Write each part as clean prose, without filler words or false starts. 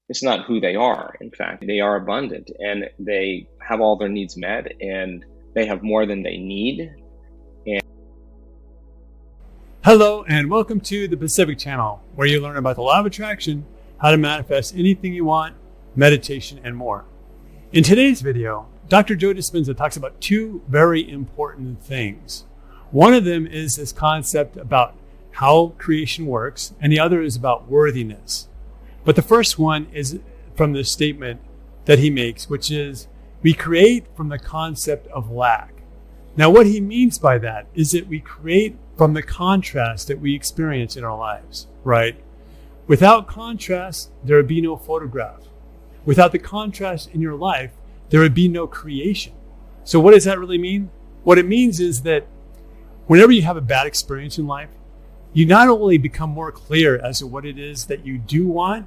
It's not who they are. In fact, they are abundant and they have all their needs met and they have more than they need. Hello and welcome to the Pacific Channel, where you learn about the law of attraction, how to manifest anything you want, meditation, and more. In today's video, Dr. Joe Dispenza talks about two very important things. One of them is this concept about how creation works, and the other is about worthiness. But the first one is from the statement that he makes, which is, we create from the concept of lack. Now, what he means by that is that we create from the contrast that we experience in our lives, right? Without contrast, there would be no photograph. Without the contrast in your life, there would be no creation. So what does that really mean? What it means is that whenever you have a bad experience in life, you not only become more clear as to what it is that you do want,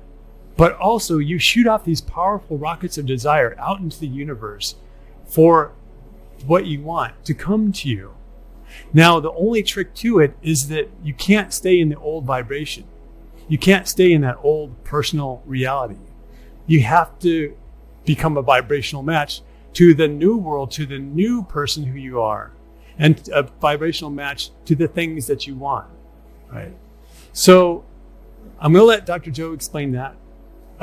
but also you shoot off these powerful rockets of desire out into the universe for what you want to come to you. Now, the only trick to it is that you can't stay in the old vibration. You can't stay in that old personal reality. You have to become a vibrational match to the new world, to the new person who you are, and a vibrational match to the things that you want, right? So I'm going to let Dr. Joe explain that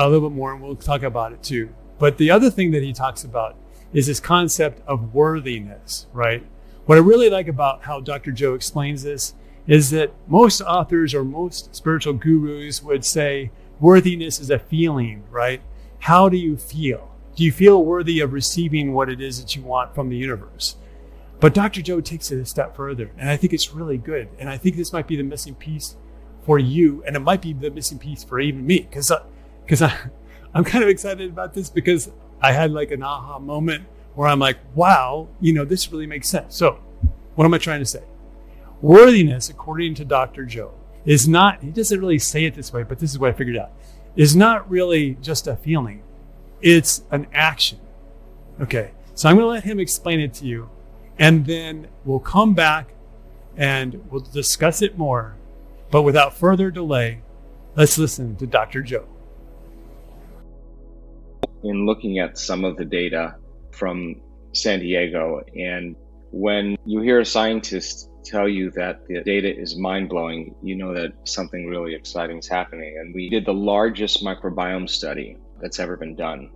a little bit more, and we'll talk about it too. But the other thing that he talks about is this concept of worthiness, right? What I really like about how Dr. Joe explains this is that most authors or most spiritual gurus would say worthiness is a feeling, right? How do you feel? Do you feel worthy of receiving what it is that you want from the universe? But Dr. Joe takes it a step further, and I think it's really good. And I think this might be the missing piece for you, and it might be the missing piece for even me, because I'm kind of excited about this because I had like an aha moment where I'm like, wow, this really makes sense. So what am I trying to say? Worthiness, according to Dr. Joe, is not, he doesn't really say it this way, but this is what I figured out, is not really just a feeling. It's an action. Okay, so I'm going to let him explain it to you, and then we'll come back and we'll discuss it more. But without further delay, let's listen to Dr. Joe. In looking at some of the data from San Diego, and when you hear a scientist tell you that the data is mind-blowing, you know that something really exciting is happening. And we did the largest microbiome study that's ever been done.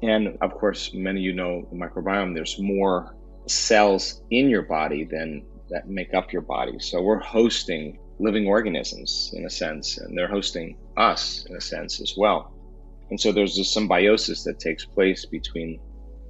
And of course, many of you know the microbiome, there's more cells in your body than that make up your body. So we're hosting living organisms in a sense, and they're hosting us in a sense as well. And so there's this symbiosis that takes place between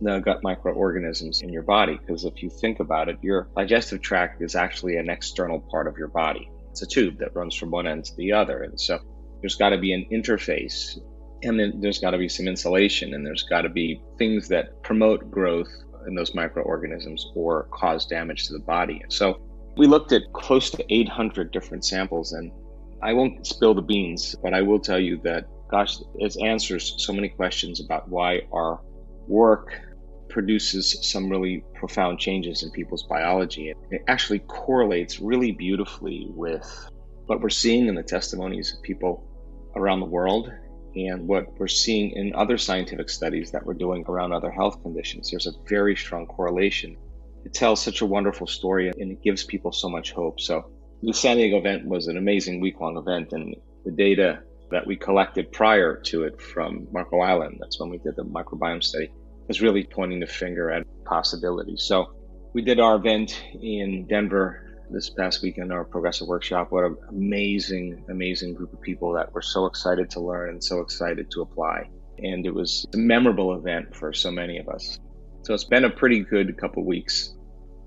the gut microorganisms in your body, because if you think about it, your digestive tract is actually an external part of your body. It's a tube that runs from one end to the other. And so there's got to be an interface, and then there's got to be some insulation, and there's got to be things that promote growth in those microorganisms or cause damage to the body. So we looked at close to 800 different samples, and I won't spill the beans, but I will tell you that, gosh, it answers so many questions about why our work produces some really profound changes in people's biology. It actually correlates really beautifully with what we're seeing in the testimonies of people around the world and what we're seeing in other scientific studies that we're doing around other health conditions. There's a very strong correlation. It tells such a wonderful story, and it gives people so much hope. So the San Diego event was an amazing week-long event, and the data that we collected prior to it from Marco Island, that's when we did the microbiome study, was really pointing the finger at possibilities. So we did our event in Denver this past weekend, our progressive workshop. What an amazing, amazing group of people that were so excited to learn and so excited to apply. And it was a memorable event for so many of us. So it's been a pretty good couple of weeks.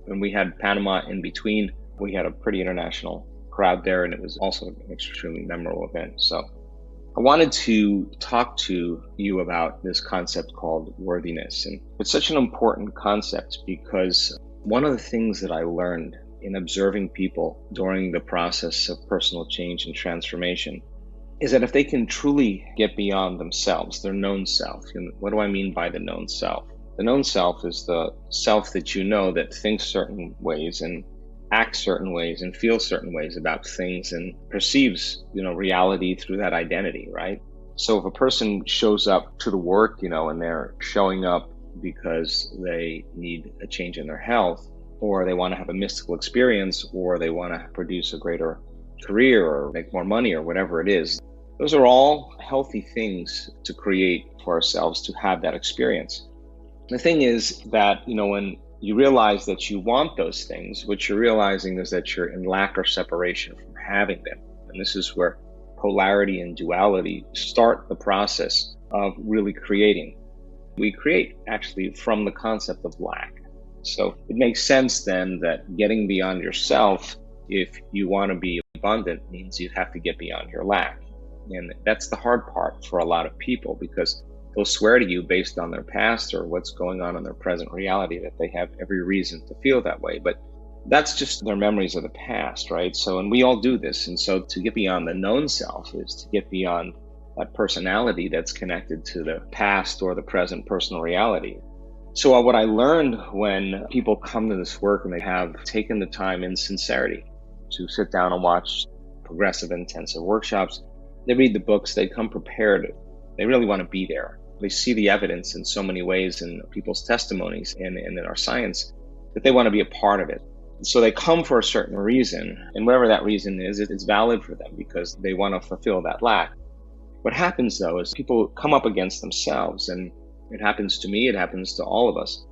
And we had Panama in between. We had a pretty international crowd there, and it was also an extremely memorable event. So I wanted to talk to you about this concept called worthiness. And it's such an important concept because one of the things that I learned in observing people during the process of personal change and transformation is that if they can truly get beyond themselves, their known self, and what do I mean by the known self? The known self is the self that you know that thinks certain ways and acts certain ways and feels certain ways about things and perceives, reality through that identity, right? So if a person shows up to the work, and they're showing up because they need a change in their health, or they want to have a mystical experience, or they want to produce a greater career or make more money or whatever it is, those are all healthy things to create for ourselves to have that experience. The thing is that, when you realize that you want those things, what you're realizing is that you're in lack or separation from having them. And this is where polarity and duality start the process of really creating. We create actually from the concept of lack. So it makes sense then that getting beyond yourself, if you want to be abundant, means you have to get beyond your lack. And that's the hard part for a lot of people, because they'll swear to you based on their past or what's going on in their present reality that they have every reason to feel that way. But that's just their memories of the past, right? So, and we all do this. And so to get beyond the known self is to get beyond that personality that's connected to the past or the present personal reality. So what I learned when people come to this work and they have taken the time in sincerity to sit down and watch progressive intensive workshops, they read the books, they come prepared, they really want to be there. They see the evidence in so many ways in people's testimonies and in our science that they want to be a part of it. So they come for a certain reason, and whatever that reason is, it's valid for them because they want to fulfill that lack. What happens though is people come up against themselves, and it happens to me, it happens to all of us.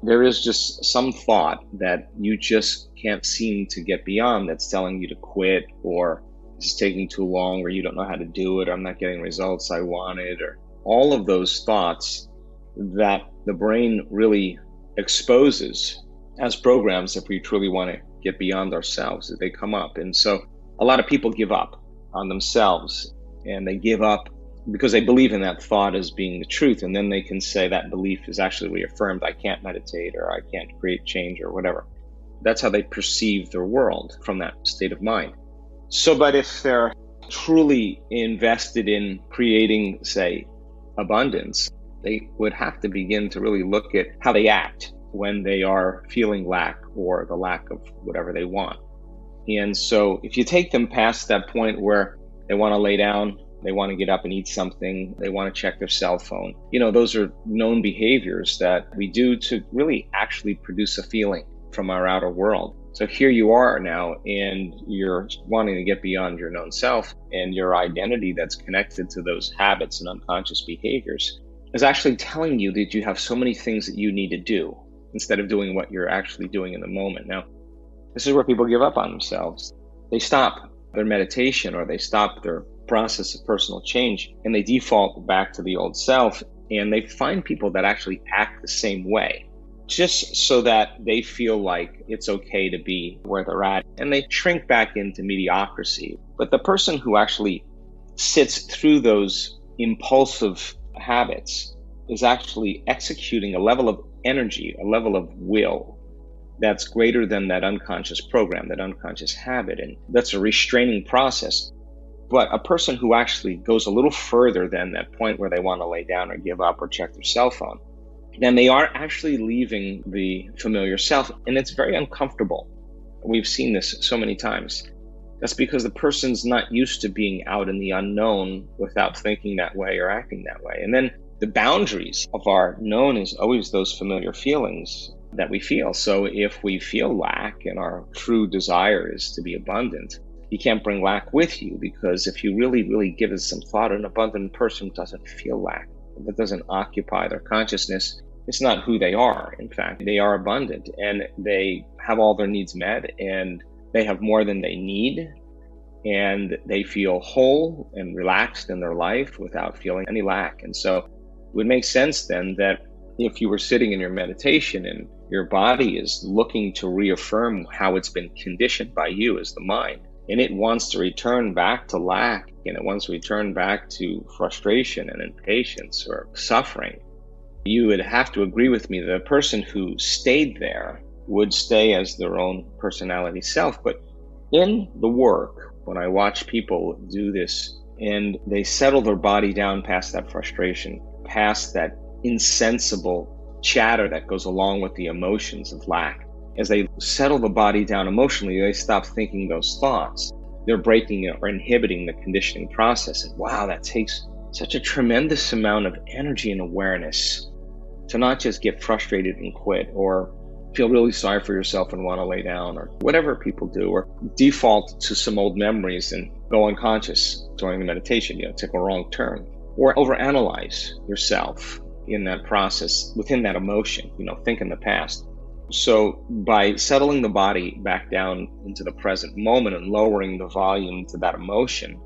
There is just some thought that you just can't seem to get beyond that's telling you to quit, or it's taking too long, or you don't know how to do it, or I'm not getting results I wanted, or all of those thoughts that the brain really exposes as programs if we truly want to get beyond ourselves, they come up. And so a lot of people give up on themselves, and they give up because they believe in that thought as being the truth. And then they can say that belief is actually reaffirmed. I can't meditate, or I can't create change, or whatever. That's how they perceive their world from that state of mind. So, but if they're truly invested in creating, say, abundance, they would have to begin to really look at how they act when they are feeling lack or the lack of whatever they want. And so if you take them past that point where they want to lay down, they want to get up and eat something, they want to check their cell phone, those are known behaviors that we do to really actually produce a feeling from our outer world. So here you are now, and you're wanting to get beyond your known self, and your identity that's connected to those habits and unconscious behaviors is actually telling you that you have so many things that you need to do instead of doing what you're actually doing in the moment. Now, this is where people give up on themselves. They stop their meditation, or they stop their process of personal change, and they default back to the old self, and they find people that actually act the same way, just so that they feel like it's okay to be where they're at, and they shrink back into mediocrity. But the person who actually sits through those impulsive habits is actually executing a level of energy, a level of will that's greater than that unconscious program, that unconscious habit, and that's a restraining process. But a person who actually goes a little further than that point where they want to lay down or give up or check their cell phone, then they are actually leaving the familiar self, and it's very uncomfortable. We've seen this so many times. That's because the person's not used to being out in the unknown without thinking that way or acting that way. And then the boundaries of our known is always those familiar feelings that we feel. So if we feel lack and our true desire is to be abundant, you can't bring lack with you, because if you really give it some thought, an abundant person doesn't feel lack. That doesn't occupy their consciousness. It's not who they are. In fact, they are abundant, and they have all their needs met, and they have more than they need, and they feel whole and relaxed in their life without feeling any lack. And so it would make sense then that if you were sitting in your meditation and your body is looking to reaffirm how it's been conditioned by you as the mind, and it wants to return back to lack, and it wants to return back to frustration and impatience or suffering, you would have to agree with me that a person who stayed there would stay as their own personality self. But in the work, when I watch people do this and they settle their body down past that frustration, past that insensible chatter that goes along with the emotions of lack, as they settle the body down emotionally, they stop thinking those thoughts. They're breaking or inhibiting the conditioning process. And wow, that takes such a tremendous amount of energy and awareness to not just get frustrated and quit, or feel really sorry for yourself and want to lay down, or whatever people do, or default to some old memories and go unconscious during the meditation, take a wrong turn, or overanalyze yourself in that process, within that emotion, think in the past. So by settling the body back down into the present moment and lowering the volume to that emotion,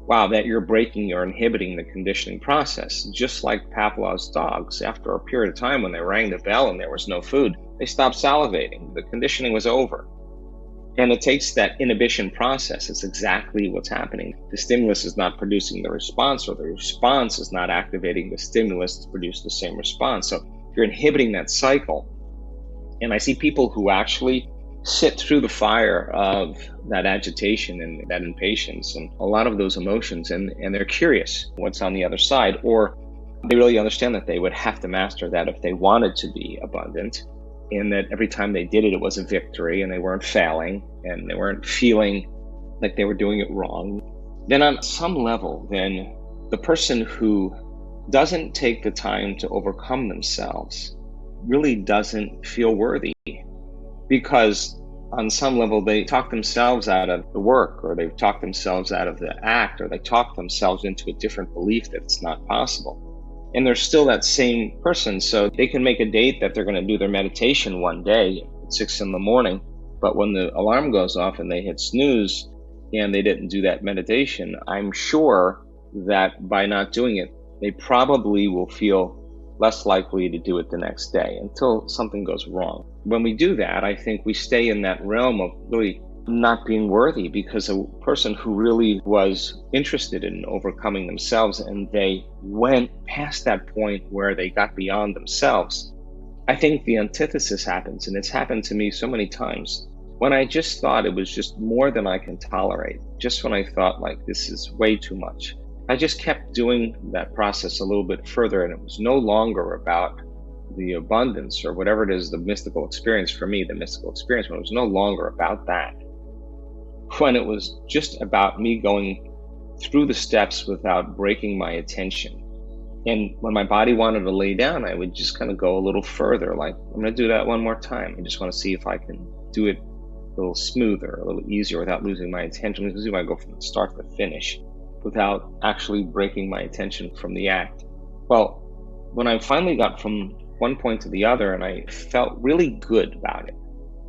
wow, that you're breaking or inhibiting the conditioning process. Just like Pavlov's dogs, after a period of time when they rang the bell and there was no food, they stopped salivating. The conditioning was over. And it takes that inhibition process. It's exactly what's happening. The stimulus is not producing the response, or the response is not activating the stimulus to produce the same response. So you're inhibiting that cycle. And I see people who actually sit through the fire of that agitation and that impatience and a lot of those emotions, and they're curious what's on the other side, or they really understand that they would have to master that if they wanted to be abundant, and that every time they did it, it was a victory, and they weren't failing, and they weren't feeling like they were doing it wrong. Then on some level, then the person who doesn't take the time to overcome themselves really doesn't feel worthy, because on some level they talk themselves out of the work, or they've talked themselves out of the act, or they talk themselves into a different belief that it's not possible. And they're still that same person, so they can make a date that they're going to do their meditation one day at 6 a.m, but when the alarm goes off and they hit snooze and they didn't do that meditation, I'm sure that by not doing it, they probably will feel less likely to do it the next day until something goes wrong. When we do that, I think we stay in that realm of really not being worthy, because a person who really was interested in overcoming themselves and they went past that point where they got beyond themselves, I think the antithesis happens. And it's happened to me so many times when I just thought it was just more than I can tolerate, just when I thought like this is way too much. I just kept doing that process a little bit further, and it was no longer about the abundance or whatever it is, the mystical experience for me, the mystical experience, when it was no longer about that. When it was just about me going through the steps without breaking my attention. And when my body wanted to lay down, I would just kind of go a little further, like, I'm going to do that one more time. I just want to see if I can do it a little smoother, a little easier without losing my attention. Let's see if I go from the start to the finish without actually breaking my attention from the act. Well, when I finally got from one point to the other and I felt really good about it,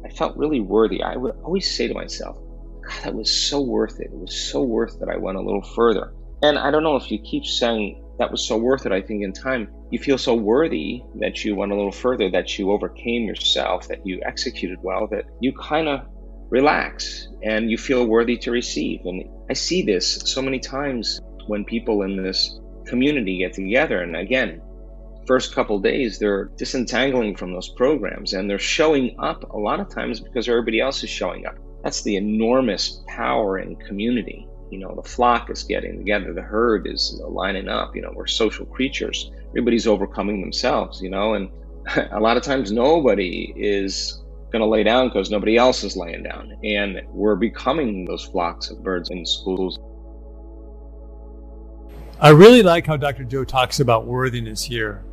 I felt really worthy, I would always say to myself, God, that was so worth it. It was so worth that I went a little further. And I don't know if you keep saying that was so worth it, I think in time, you feel so worthy that you went a little further, that you overcame yourself, that you executed well, that you kind of relax and you feel worthy to receive. And I see this so many times when people in this community get together, and again, first couple days they're disentangling from those programs and they're showing up a lot of times because everybody else is showing up. That's the enormous power in community. The flock is getting together, the herd is lining up, we're social creatures. Everybody's overcoming themselves, and a lot of times nobody is going to lay down because nobody else is laying down, and we're becoming those flocks of birds in schools. I really like how Dr. Joe talks about worthiness here.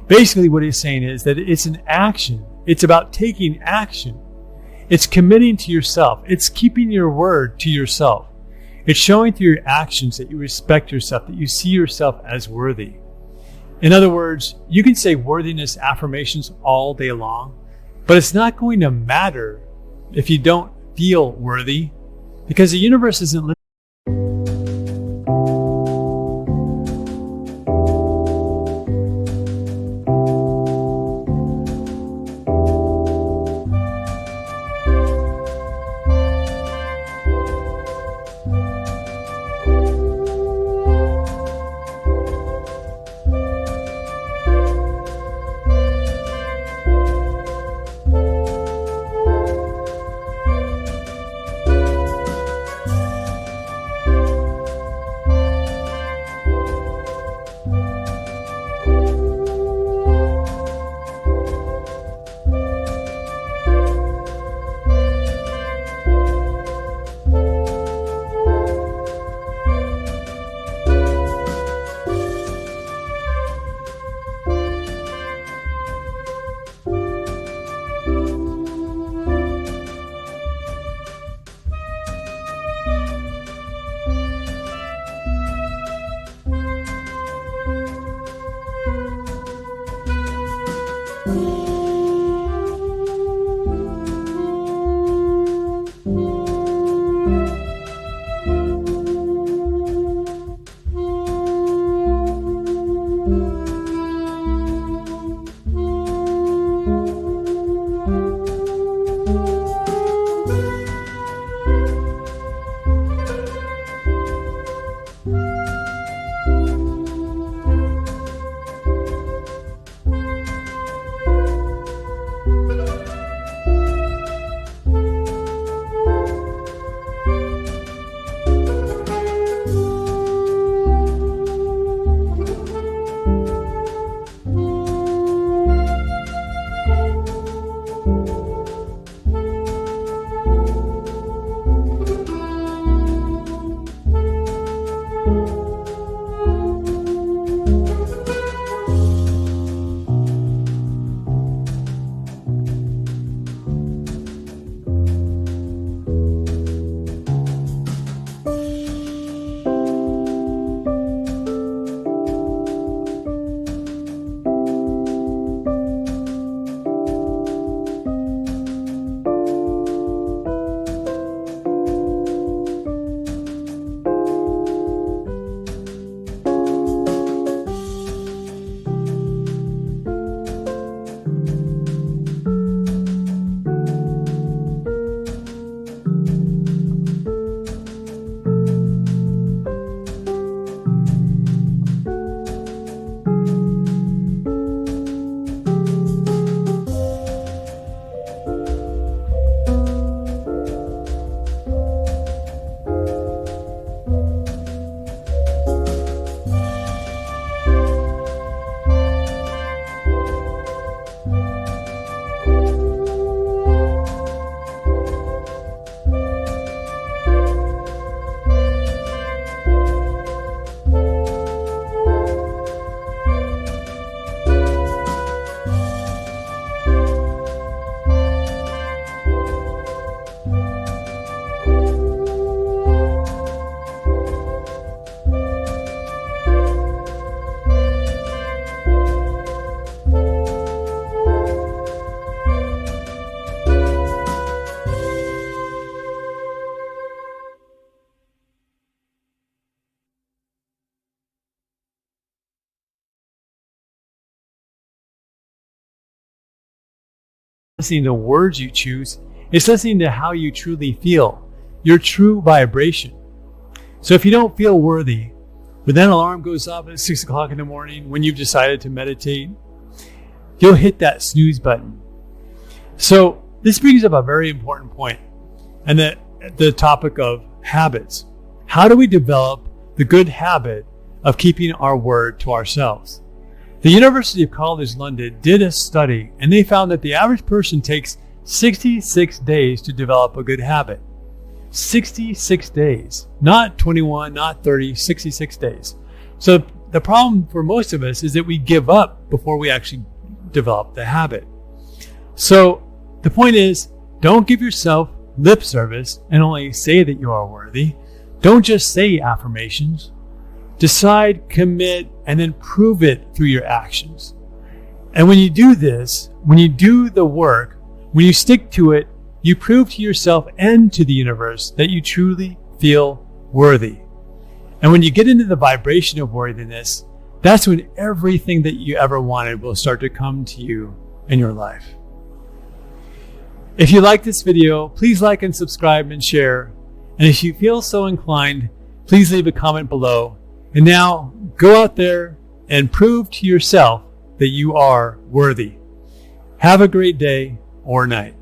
Basically what he's saying is that it's an action. It's about taking action. It's committing to yourself. It's keeping your word to yourself. It's showing through your actions that you respect yourself, that you see yourself as worthy. In other words, you can say worthiness affirmations all day long, but it's not going to matter if you don't feel worthy, because the universe isn't listening. listening to words you choose. It's listening to how you truly feel, your true vibration. So if you don't feel worthy, when that alarm goes up at 6 o'clock in the morning, when you've decided to meditate, you'll hit that snooze button. So this brings up a very important point, and the topic of habits. How do we develop the good habit of keeping our word to ourselves? The University of College London did a study, and they found that the average person takes 66 days to develop a good habit. 66 days, not 21, not 30, 66 days. So the problem for most of us is that we give up before we actually develop the habit. So the point is, don't give yourself lip service and only say that you are worthy. Don't just say affirmations. Decide, commit, and then prove it through your actions. And when you do this, when you do the work, when you stick to it, you prove to yourself and to the universe that you truly feel worthy. And when you get into the vibration of worthiness, that's when everything that you ever wanted will start to come to you in your life. If you like this video, please like and subscribe and share. And if you feel so inclined, please leave a comment below. And now go out there and prove to yourself that you are worthy. Have a great day or night.